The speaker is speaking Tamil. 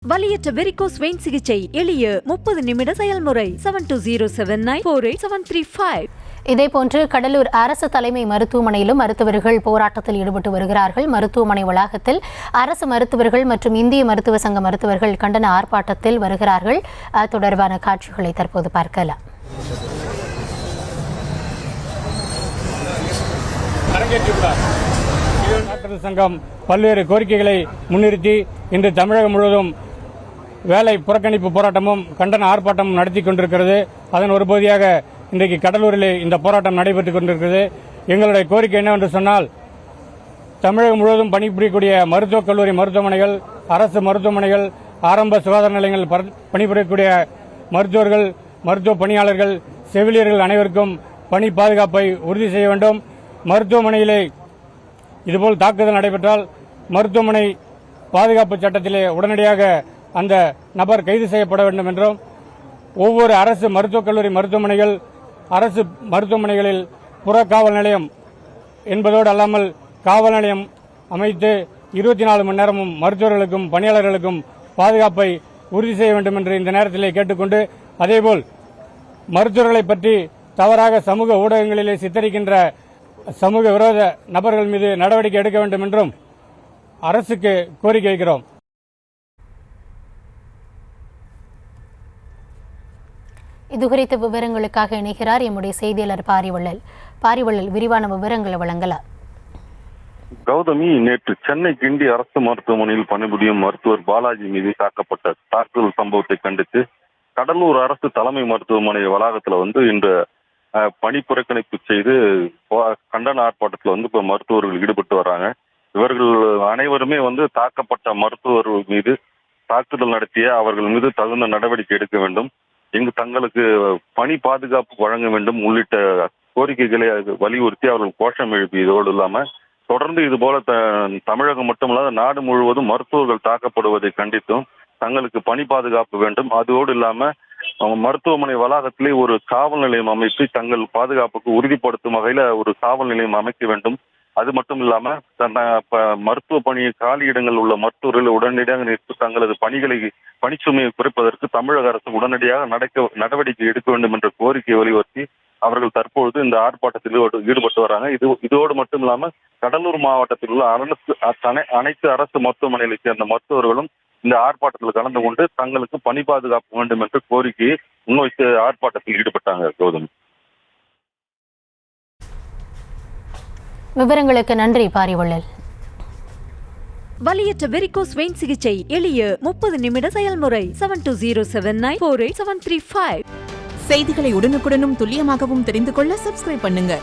வலியற்ற வெரிகோஸ் வெயின் சிகிச்சை எளிய 30 நிமிட செயல்முறை 7209487335. இதேபோன்று கடலூர் அரசு தலைமை மருத்துவமனையிலும் மருத்துவர்கள் போராட்டத்தில் ஈடுபட்டு வருகிறார்கள். மருத்துவமனை வளாகத்தில் அரசு மருத்துவர்கள் மற்றும் இந்திய மருத்துவ சங்க மருத்துவர்கள் கண்டன ஆர்ப்பாட்டத்தில் வருகிறார்கள். தொடர்பான காட்சிகளை தற்போது பார்க்கலாம். டாக்டர் சங்கம் பல்வேறு கோரிக்கைகளை முன்னிறுத்தி இன்று தமிழகம் முழுவதும் வேலை புறக்கணிப்பு போராட்டமும் கண்டன ஆர்ப்பாட்டமும் நடத்தி கொண்டிருக்கிறது. அதன் ஒரு பகுதியாக இன்றைக்கு கடலூரில் இந்த போராட்டம் நடைபெற்றுக் கொண்டிருக்கிறது. எங்களுடைய கோரிக்கை என்னவென்று சொன்னால், தமிழகம் முழுவதும் பணிபுரியக்கூடிய மருத்துவக் கல்லூரி மருத்துவமனைகள், அரசு மருத்துவமனைகள், ஆரம்ப சுகாதார நிலையங்கள் பணிபுரியக்கூடிய மருத்துவர்கள், மருத்துவ பணியாளர்கள், செவிலியர்கள் அனைவருக்கும் பணி பாதுகாப்பை உறுதி செய்ய வேண்டும். மருத்துவமனையிலே இதுபோல் தாக்குதல் நடைபெற்றால் மருத்துவமனை பாதுகாப்பு சட்டத்திலே உடனடியாக அந்த நபர் கைது செய்யப்பட வேண்டும் என்றும், ஒவ்வொரு அரசு மருத்துவக் கல்லூரி மருத்துவமனைகள், அரசு மருத்துவமனைகளில் புற காவல் நிலையம் என்பதோடு அல்லாமல் காவல் நிலையம் அமைத்து 24 மணி நேரமும் மருத்துவர்களுக்கும் பணியாளர்களுக்கும் பாதுகாப்பை உறுதி செய்ய வேண்டும் என்று இந்த நேரத்திலே கேட்டுக்கொண்டு, அதேபோல் மருத்துவர்களை பற்றி தவறாக சமூக ஊடகங்களிலே சித்தரிக்கின்ற சமூக விரோத நபர்கள் மீது நடவடிக்கை எடுக்க வேண்டும் என்றும் அரசுக்கு கோரிக்கை வைக்கிறோம். இதுகுறித்த விவரங்களுக்காக இணைகிறார் எம்முடைய செய்தியாளர் பாரிவள்ளல். விரிவான விவரங்களை வழங்கலாம். கௌதமி, நேற்று சென்னை கிண்டி அரசு மருத்துவமனையில் பணிபுரியும் மருத்துவர் பாலாஜி மீது தாக்கப்பட்ட தாக்குதல் சம்பவத்தை கண்டித்து கடலூர் அரசு தலைமை மருத்துவமனை வளாகத்தில் இன்று பணி புறக்கணிப்பு செய்து கண்டன ஆர்ப்பாட்டத்தில் இப்ப மருத்துவர்கள் ஈடுபட்டு வர்றாங்க. இவர்கள் அனைவருமே தாக்கப்பட்ட மருத்துவர்கள் மீது தாக்குதல் நடத்திய அவர்கள் மீது தகுந்த நடவடிக்கை எடுக்க வேண்டும், இங்கு தங்களுக்கு பணி பாதுகாப்பு வழங்க வேண்டும் உள்ளிட்ட கோரிக்கைகளை வலியுறுத்தி அவர்கள் கோஷம் எழுப்பியதோடு இல்லாம தொடர்ந்து இதுபோல தமிழகம் மட்டுமல்லாத நாடு முழுவதும் மருத்துவர்கள் தாக்கப்படுவதை கண்டித்தும் தங்களுக்கு பணி பாதுகாப்பு வேண்டும், அதோடு இல்லாம மருத்துவமனை வளாகத்திலே ஒரு காவல் நிலையம் அமைத்து தங்கள் பாதுகாப்புக்கு உறுதிப்படுத்தும் வகையில ஒரு காவல் நிலையம் அமைக்க வேண்டும். அது மட்டும் இல்லாம மருத்துவ பணி காலியிடங்கள் உள்ள மருத்துவர்கள் உடனடியாக நிறுத்தி தங்களது பணிச்சுமையை குறைப்பதற்கு தமிழக அரசு உடனடியாக நடவடிக்கை எடுக்க வேண்டும் என்ற கோரிக்கையை வலியுறுத்தி அவர்கள் தற்பொழுது இந்த ஆர்ப்பாட்டத்தில் ஈடுபட்டு வராங்க. இதோடு மட்டும் இல்லாம கடலூர் மாவட்டத்தில் உள்ள அனைத்து அரசு மருத்துவமனைகளை சேர்ந்த மருத்துவர்களும் இந்த ஆர்ப்பாட்டத்தில் கலந்து கொண்டு தங்களுக்கு பணி பாதுகாப்பு வேண்டும் என்ற கோரிக்கையை முன்வைத்து ஆர்ப்பாட்டத்தில் ஈடுபட்டாங்க. கௌதமி, விவரங்களுக்கு நன்றி பாரிவள்ளல். வலியற்ற வெரிகோஸ் வெயின் சிகிச்சை எளிய 30 நிமிட செயல்முறை 7209487335. செய்திகளை உடனுக்குடனும் துல்லியமாகவும் தெரிந்து கொள்ள சப்ஸ்கிரைப் பண்ணுங்க.